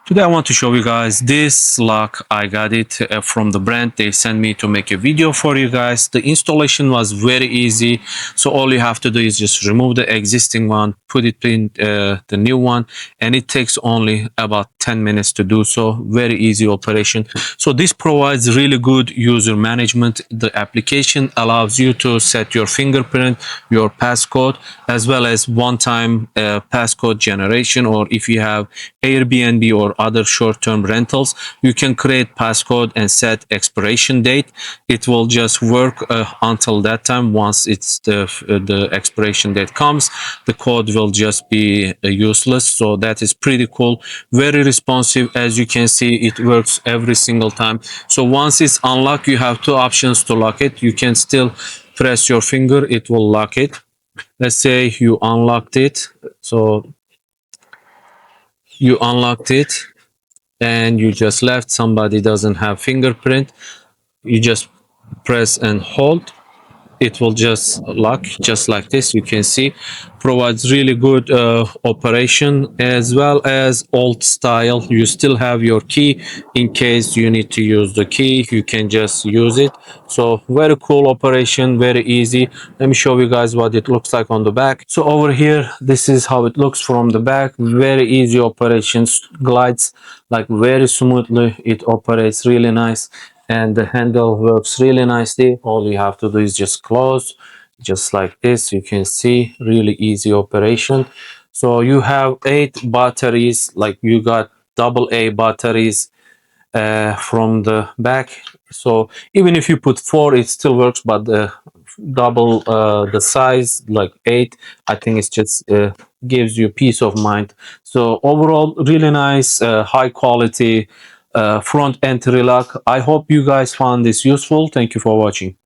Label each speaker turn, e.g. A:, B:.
A: Today I want to show you guys this lock. I got it from the brand. They sent me to make a video for you guys. The installation was very easy. So all you have to do is just remove the existing one, put it in the new one, and it takes only about 10 minutes to do so. Very easy operation. So this provides really good user management. The application allows you to set your fingerprint, your passcode, as well as one-time passcode generation, or if you have Airbnb or other short-term rentals, you can create passcode and set expiration date. It will just work until that time. Once it's the expiration date comes, the code will just be useless. So that is pretty cool. Very responsive. As you can see, it works every single time. So once it's unlocked, you have two options to lock it. You can still press your finger, it will lock it. Let's say you unlocked it. So you unlocked it and you just left, somebody doesn't have fingerprint, you just press and hold, it will just lock just like this. You can see provides really good operation, as well as old style. You still have your key in case you need to use the key, you can just use it. So very cool operation, very easy. Let me show you guys what it looks like on the back. So over here, this is how it looks from the back. Very easy operations, glides like very smoothly, it operates really nice, and the handle works really nicely. All you have to do is just close just like this. You can see really easy operation. So you have 8 batteries, like you got AA batteries from the back. So even if you put 4, it still works, but the double the size, like 8, I think it's just gives you peace of mind. So overall, really nice, high quality front entry lock. I hope you guys found this useful. Thank you for watching.